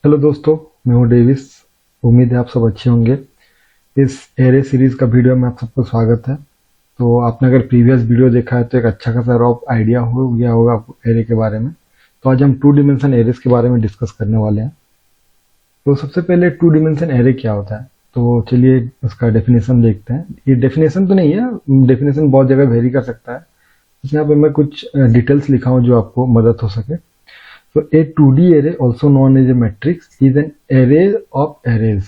Hello दोस्तों, मैं हूं डेविस। उम्मीद है आप सब अच्छे होंगे। इस एरे सीरीज का वीडियो में आप सबको स्वागत है। तो आपने अगर प्रीवियस वीडियो देखा है तो एक अच्छा खासा रॉफ आइडिया हो गया होगा आपको एरे के बारे में। तो आज हम 2 डिमेंशन एरेज के बारे में डिस्कस करने वाले हैं। तो सबसे पहले 2 डिमेंशन एरे क्या होता है, तो चलिए उसका डेफिनेशन देखते हैं। ये डेफिनेशन तो नहीं है, डेफिनेशन बहुत जगह वेरी कर सकता है। यहाँ पे मैं कुछ डिटेल्स लिखा हूँ जो आपको मदद हो सके। So a 2D array also known as a matrix is an array of arrays।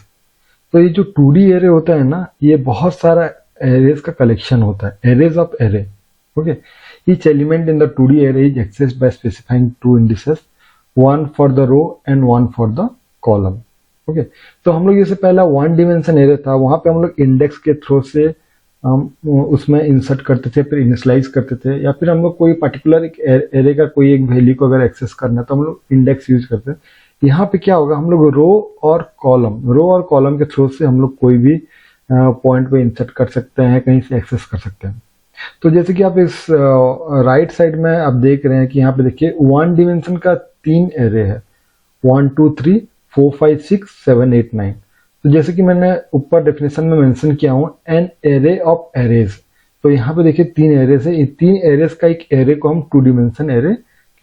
तो ये जो 2D array होता है ना, ये बहुत सारा arrays का कलेक्शन होता है, arrays of array। Okay, each element in the 2D array is accessed by specifying 2 indices, one for the row and one for the column। Okay, तो हम लोग जैसे पहला 1 डिमेंशन एरे था, वहां पे हम लोग इंडेक्स के थ्रू से हम उसमें इंसर्ट करते थे, फिर इनिशलाइज करते थे, या फिर हम लोग कोई पर्टिकुलर एक एरे का कोई एक वैल्यू को अगर एक्सेस करना है तो हम लोग इंडेक्स यूज करते हैं। यहाँ पे क्या होगा, हम लोग रो और कॉलम के थ्रू से हम लोग कोई भी पॉइंट पे इंसर्ट कर सकते हैं, कहीं से एक्सेस कर सकते हैं। तो जैसे कि आप इस राइट साइड में आप देख रहे हैं कि यहाँ पे देखिए 1 डिमेंशन का 3 एरे है, 1 2 3 4 5 6 7 8 9। तो जैसे कि मैंने ऊपर डेफिनेशन में मेंशन किया हूं, एन एरे ऑफ एरेज। तो यहाँ पे देखिए 3 एरेज है, 3 एरेज का एक एरे को हम 2 डिमेंशन एरे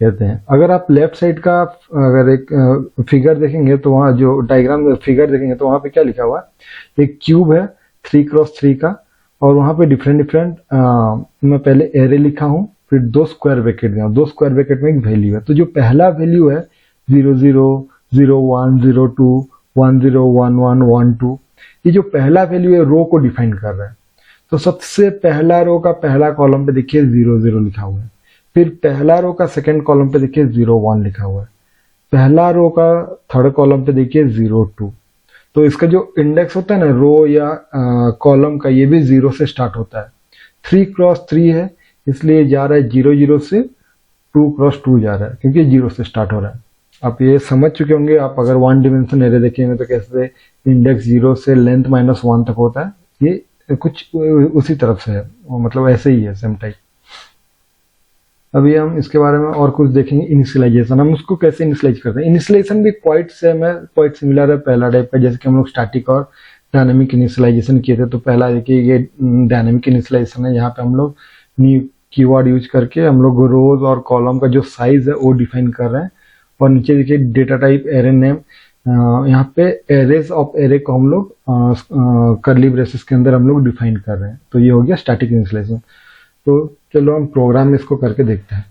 कहते हैं। अगर आप लेफ्ट साइड का अगर एक फिगर देखेंगे तो वहाँ जो डायग्राम फिगर देखेंगे तो वहाँ पे क्या लिखा हुआ है, एक क्यूब है 3x3 का, और वहाँ पे डिफरेंट मैं पहले एरे लिखा हूँ, फिर 2 स्क्वायर ब्रैकेट दिया, 2 स्क्वायर ब्रैकेट में एक वैल्यू है। तो जो पहला वैल्यू है 0 0 0 1 0 2 1 0 1 1 1 2, ये जो पहला वैल्यू है रो को डिफाइन कर रहा है। तो सबसे पहला रो का पहला कॉलम पे देखिए 0 0 लिखा हुआ है, फिर पहला रो का सेकंड कॉलम पे देखिए 0 1 लिखा हुआ है, पहला रो का थर्ड कॉलम पे देखिए 0 2। तो इसका जो इंडेक्स होता है ना रो या कॉलम का, ये भी 0 से स्टार्ट होता है। 3x3 है, इसलिए जा रहा है 0 0 से 2x2 जा रहा है, क्योंकि 0 से स्टार्ट हो रहा है। आप ये समझ चुके होंगे, आप अगर 1 डिमेंशन एरे देखेंगे तो कैसे इंडेक्स 0 से लेंथ -1 तक होता है, ये कुछ उसी तरफ से है, मतलब ऐसे ही है, सेम टाइप। अभी हम इसके बारे में और कुछ देखेंगे। इनिशियलाइजेशन, हम उसको कैसे इनिशियलाइज करते हैं। इनिशियलाइजेशन भी क्वाइट सेम है, क्वाइट सिमिलर है पहला टाइप का, जैसे कि हम लोग स्टैटिक और डायनामिक इनिशियलाइजेशन किए थे। तो पहला देखिए ये डायनामिक इनिशियलाइजेशन है, यहाँ पे हम लोग न्यू कीवर्ड यूज करके हम लोग रोज और कॉलम का जो साइज है वो डिफाइन कर रहे हैं। और नीचे देखिए डेटा टाइप एरे नेम, यहाँ पे एरेज ऑफ एरे को हम लोग कर्ली ब्रेसेस के अंदर हम लोग डिफाइन कर रहे हैं। तो ये हो गया स्टैटिक इनिशियलाइजेशन। तो चलो हम प्रोग्राम में इसको करके देखते हैं।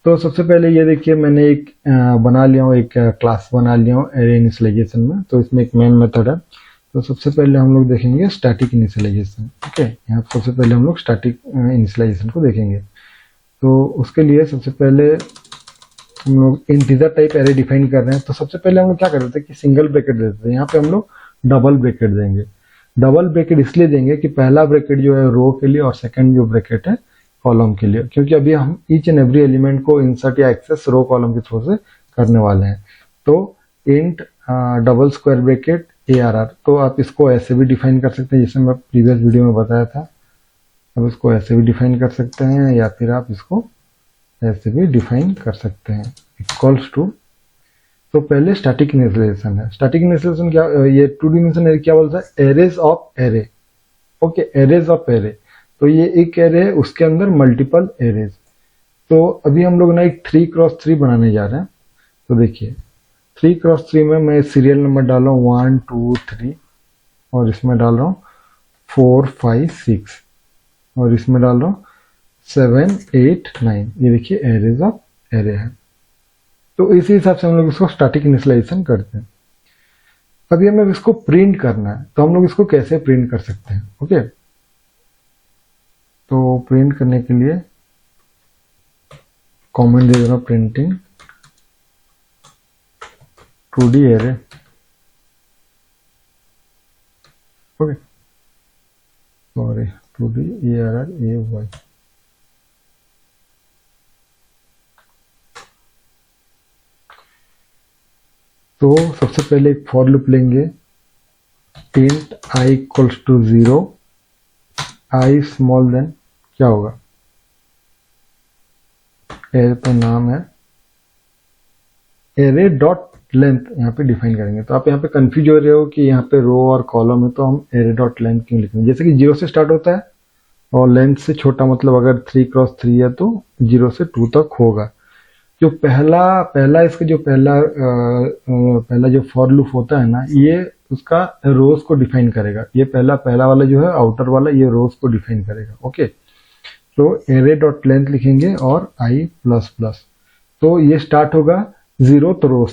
तो सबसे पहले ये देखिए मैंने एक बना लिया हूँ, एक क्लास बना लिया हूँ एरे इनिशियलाइजेशन में। तो इसमें एक मेन मेथड है। तो सबसे पहले हम लोग देखेंगे स्टैटिक इनिशियलाइजेशन। ओके, यहाँ सबसे पहले हम लोग स्टैटिक इनिशियलाइजेशन को देखेंगे। तो उसके लिए सबसे पहले हम लोग इंटीजर टाइप एरे डिफाइन कर रहे हैं। तो सबसे पहले हम लोग क्या कर देते हैं कि सिंगल ब्रैकेट देते हैं, यहाँ पे हम लोग डबल ब्रैकेट देंगे। डबल ब्रैकेट इसलिए देंगे कि पहला ब्रैकेट जो है रो के लिए और सेकंड जो ब्रैकेट है कॉलम के लिए, क्योंकि अभी हम ईच एंड एवरी एलिमेंट को इंसर्ट या एक्सेस रो कॉलम के थ्रू से करने वाले हैं। तो int double square bracket ARR, तो आप इसको ऐसे भी डिफाइन कर सकते हैं जैसे मैं प्रीवियस वीडियो में बताया था। अब इसको ऐसे भी डिफाइन कर सकते हैं, या फिर आप इसको ऐसे भी डिफाइन कर सकते हैं, इक्वल्स टू। तो पहले स्टैटिक इनिशियलाइजेशन है। स्टैटिक इनिशियलाइजेशन क्या, ये 2 डिमेंशन एरे क्या बोलता है, arrays of array. Okay, arrays of array. तो ये एक एरे है, उसके अंदर मल्टीपल एरेज। तो अभी हम लोग ना एक 3x3 बनाने जा रहे हैं। तो देखिए 3x3 में मैं सीरियल नंबर डाल रहा हूँ 1 2 3, और इसमें डाल रहा हूँ 4 5 6, और इसमें डाल रहा हूँ 7 8 9। ये देखिए एरेज ऑफ एरे है। तो इसी हिसाब से हम लोग इसको स्टैटिक इनिशियलाइजेशन करते हैं। अभी हमें इसको प्रिंट करना है, तो हम लोग इसको कैसे प्रिंट कर सकते हैं। ओके, तो प्रिंट करने के लिए कमेंट दे देना printing 2D array. Okay, sorry 2D ARRAY। तो सबसे पहले एक फॉर लूप लेंगे, int i equals to 0, i small than क्या होगा, एरे तो नाम है एरे डॉट लेंथ यहाँ पे डिफाइन करेंगे। तो आप यहाँ पे कंफ्यूज हो रहे हो कि यहाँ पे रो और कॉलम है, तो हम एरे डॉट लेंथ क्यों लिखेंगे। जैसे कि 0 से स्टार्ट होता है और लेंथ से छोटा मतलब अगर 3x3 है तो 0 से 2 तक होगा। जो पहला इसका जो पहला जो फॉर लूप होता है ना, ये उसका रोज को डिफाइन करेगा। ये पहला वाला जो है आउटर वाला, ये रोज को डिफाइन करेगा। ओके, तो एरे डॉट लेंथ लिखेंगे और आई प्लस प्लस। तो ये स्टार्ट होगा 0th रो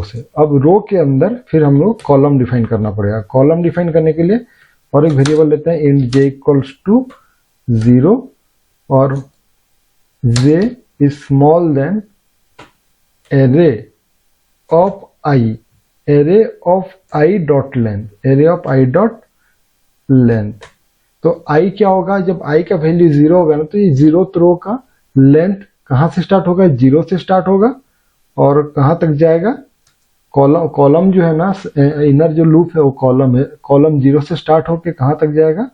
से। अब रो के अंदर फिर हम लोग कॉलम डिफाइन करना पड़ेगा। कॉलम डिफाइन करने के लिए और एक वेरिएबल लेते हैं इंट j इक्वल्स टू 0 और j is small than array of i dot length. तो i क्या होगा, जब i का वैल्यू 0 होगा ना, तो ये 0th रो का लेंथ कहां से स्टार्ट होगा, 0 से स्टार्ट होगा और कहां तक जाएगा, कॉलम जो है ना, इनर जो लूप है वो कॉलम है। कॉलम 0 से स्टार्ट होके कहां तक जाएगा,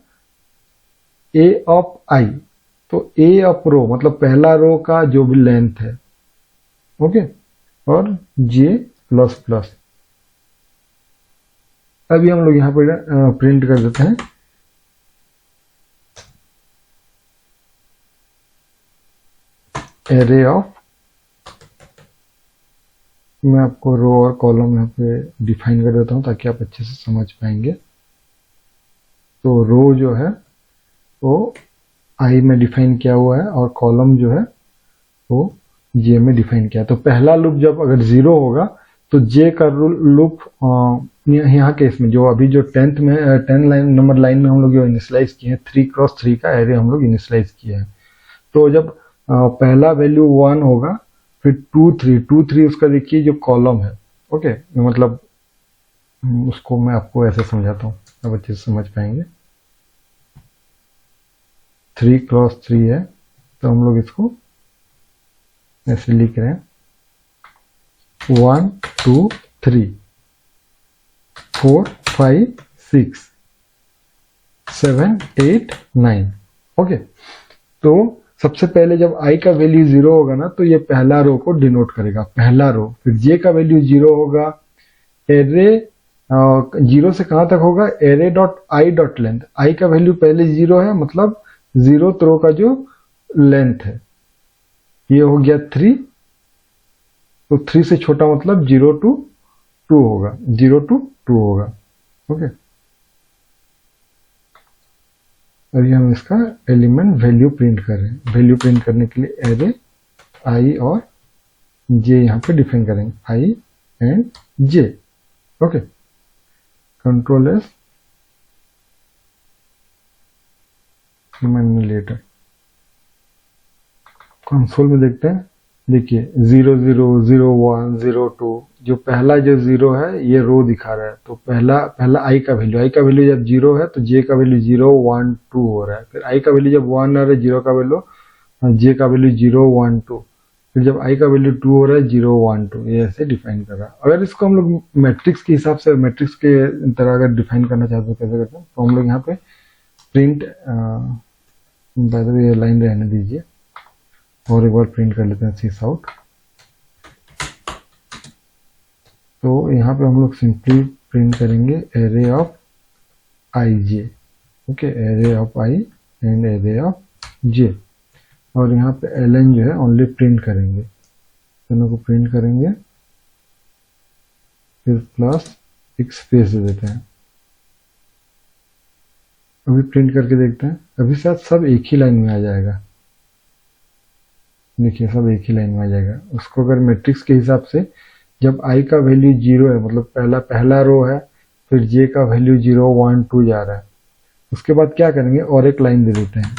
a ऑफ i। तो a ऑफ रो मतलब पहला रो का जो भी लेंथ है। ओके, और j प्लस प्लस। अभी हम लोग यहाँ पर प्रिंट कर देते हैं एरे ऑफ, मैं आपको रो और कॉलम यहाँ पे डिफाइन कर देता हूँ ताकि आप अच्छे से समझ पाएंगे। तो रो जो है वो आई में डिफाइन किया हुआ है और कॉलम जो है वो जे में डिफाइन किया है। तो पहला लूप जब अगर 0 होगा तो जे का लूप यहाँ के इसमें जो अभी जो 10 नंबर लाइन में हम लोग जो इनिशियलाइज किए हैं 3x3 का एरे हम लोग इनिशियलाइज किए हैं। तो जब पहला वैल्यू 1 होगा, फिर 2 3 उसका देखिए जो कॉलम है। ओके, मतलब उसको मैं आपको ऐसे समझाता हूँ, आप अच्छे से समझ पाएंगे। 3x3 है तो हम लोग इसको ऐसे लिख रहे हैं 1 2 3 4 5 6 7 8 9। ओके, तो सबसे पहले जब i का वैल्यू 0 होगा ना, तो ये पहला रो को डिनोट करेगा, पहला रो। फिर j का वैल्यू 0 होगा, एरे 0 से कहां तक होगा, array dot I dot length. i का वैल्यू पहले 0 है मतलब 0th रो का जो लेंथ है ये हो गया 3। तो 3 से छोटा मतलब 0 to 2 होगा, 0 to 2 होगा। ओके, अभी हम इसका एलिमेंट वैल्यू प्रिंट कर रहे हैं। वैल्यू प्रिंट करने के लिए एरे आई और जे यहाँ पे डिफाइन करेंगे, I and J. Okay, control S letter. Console में देखते हैं, देखिए 0 0 0 1 0 2, जो पहला जो 0 है ये रो दिखा रहा है। तो पहला आई का वैल्यू जब 0 है तो जे का वैल्यू 0 1 2 हो रहा है। फिर आई का वैल्यू जब 1 आ रहा है, 0 का वैल्यू, जे का वैल्यू 0 1 2। फिर जब आई का वैल्यू 2 हो रहा है 0 1 2, ये ऐसे डिफाइन कर रहा है। अगर इसको हम लोग मैट्रिक्स के हिसाब से, मैट्रिक्स के तरह अगर डिफाइन करना चाहते हैं कैसे करते हैं, तो हम लोग यहाँ पे प्रिंट, बाय द वे ये लाइन रहने दीजिए और एक बार प्रिंट कर लेते हैं सिस आउट। तो यहाँ पे हम लोग सिंपली प्रिंट करेंगे array of I J. Okay, array of I and array of J, और यहाँ पे एलन जो है ओनली प्रिंट करेंगे, दोनों को प्रिंट करेंगे। फिर प्लस एक स्पेस दे देते हैं। अभी प्रिंट करके देखते हैं, अभी शायद सब एक ही लाइन में आ जाएगा। देखिए सब एक ही लाइन में आ जाएगा। उसको अगर मैट्रिक्स के हिसाब से जब i का वैल्यू 0 है मतलब पहला रो है, फिर j का वैल्यू 0 1 2 जा रहा है, उसके बाद क्या करेंगे और एक लाइन दे देते हैं।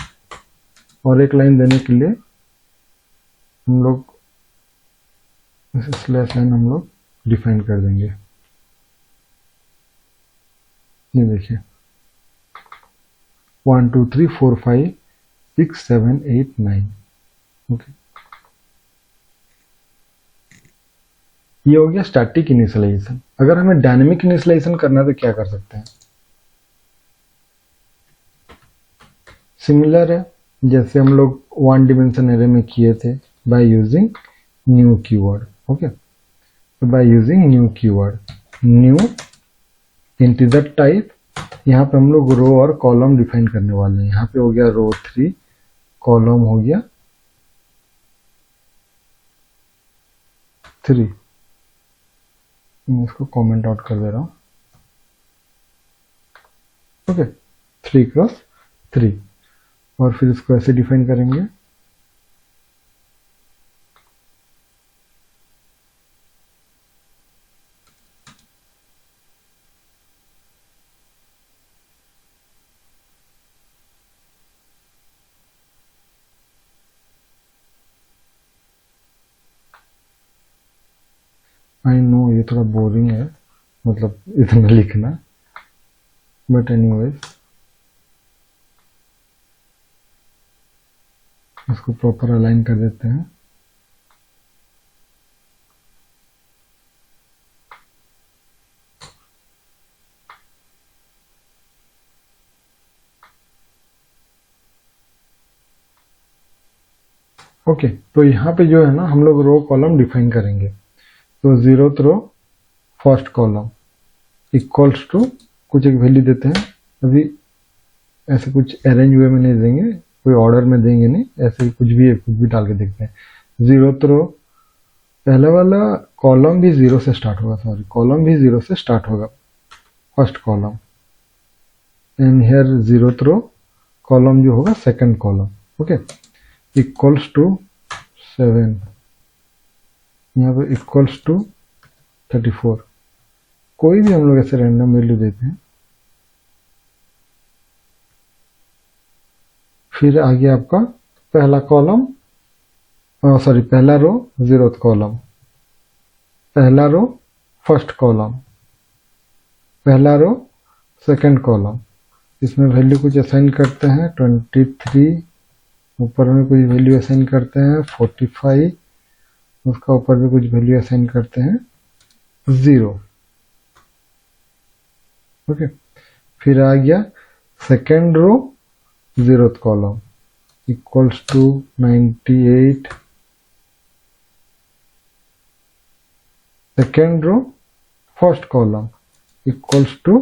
और एक लाइन देने के लिए हम लोग स्लैश लाइन हम लोग डिफाइन कर देंगे। ये देखिए 1 2 3 4 5 6 7 8 9। ओके, ये हो गया स्टैटिक इनिशियलाइजेशन। अगर हमें डायनेमिक इनिशियलाइजेशन करना है तो क्या कर सकते हैं, सिमिलर है जैसे हम लोग 1 डिमेंशन एरे में किए थे by using new keyword. Okay, by using new keyword, new integer type. यहाँ पे हम लोग रो और कॉलम डिफाइन करने वाले हैं। यहाँ पे हो गया रो 3, कॉलम हो गया 3। मैं इसको कमेंट आउट कर दे रहा हूँ। ओके, 3x3 और फिर इसको ऐसे डिफाइन करेंगे। आई नो ये थोड़ा बोरिंग है, मतलब इतना लिखना, बट एनीवेज इसको प्रॉपर अलाइन कर देते हैं। ओके, तो यहाँ पे जो है ना हम लोग रो कॉलम डिफाइन करेंगे। तो 0th row first column equals to कुछ एक वैल्यू देते हैं। अभी ऐसे कुछ अरेंज वे में नहीं देंगे, कोई ऑर्डर में देंगे नहीं, ऐसे ही कुछ भी डाल के देखते हैं। 0th रो पहले वाला कॉलम भी 0 से स्टार्ट होगा, सॉरी कॉलम भी 0 से स्टार्ट होगा, first column. And here 0th row column जो होगा second column. Okay, equals to 7, यहाँ पे इक्वल्स टू 34। कोई भी हम लोग ऐसे रैंडम वैल्यू देते हैं। फिर आगे आपका पहला कॉलम, सॉरी पहला रो 0th कॉलम, पहला रो फर्स्ट कॉलम, पहला रो सेकंड कॉलम। इसमें वैल्यू कुछ असाइन करते हैं 23, ऊपर में कुछ वैल्यू असाइन करते हैं 45, उसका ऊपर भी कुछ वैल्यू असाइन करते हैं 0। ओके, फिर आ गया second row 0th column equals to 98, second row first column equals to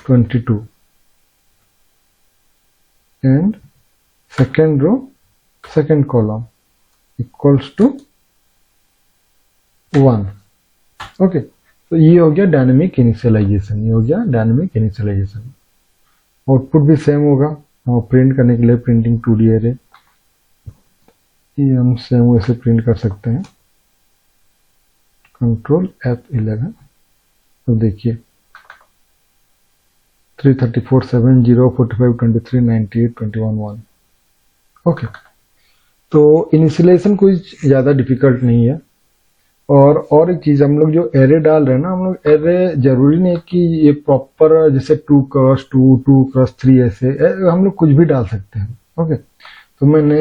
22 and second row second column equals to 1। Okay, तो ये हो गया डायनेमिक इनिशियलाइजेशन, ये हो गया डायनेमिक इनिशियलाइजेशन। आउटपुट भी सेम होगा, और प्रिंट करने के लिए प्रिंटिंग 2D एरे ये हम सेम वैसे प्रिंट कर सकते हैं। Control F11। तो देखिए 334 7 0 45 23 98 21 1। ओके, तो इनिशियलाइजेशन कोई ज़्यादा डिफिकल्ट नहीं है। और एक चीज़, हम लोग जो एरे डाल रहे हैं ना, हम लोग एरे जरूरी नहीं कि ये प्रॉपर जैसे 2x2 2x3 ऐसे हम लोग कुछ भी डाल सकते हैं। ओके, तो मैंने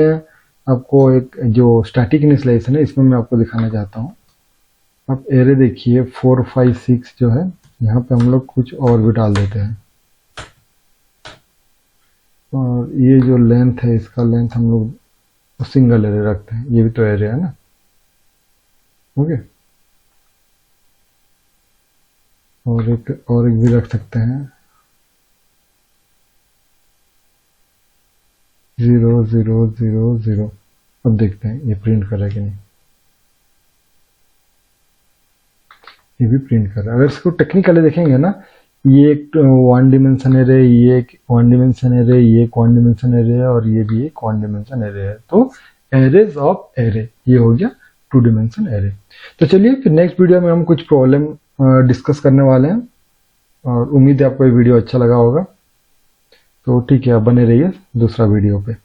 आपको एक जो स्टैटिक इनिशियलाइजेशन है इसमें मैं आपको दिखाना चाहता हूँ। आप एरे देखिए 4 5 6 जो है, यहाँ पे हम लोग कुछ और भी डाल देते हैं। और ये जो लेंथ है, इसका लेंथ हम लोग सिंगल एरे रखते हैं, ये भी तो एरे है ना। ओके, और एक भी रख सकते हैं 0 0 0 0। अब देखते हैं ये प्रिंट कर रहा है कि नहीं। ये भी प्रिंट कर रहा है। अगर इसको टेक्निकली देखेंगे ना, ये एक 1 डिमेंशन एरे, ये एक 1 डिमेंशन एरे, ये एक 1 डिमेंशन एरे और ये भी एक 1 डिमेंशन एरे है। तो एरेज ऑफ एरे, ये हो गया 2 डिमेंशन एरे। तो चलिए फिर नेक्स्ट वीडियो में हम कुछ प्रॉब्लम डिस्कस करने वाले हैं, और उम्मीद है आपको ये वीडियो अच्छा लगा होगा। तो ठीक है, आप बने रहिए दूसरा वीडियो पे।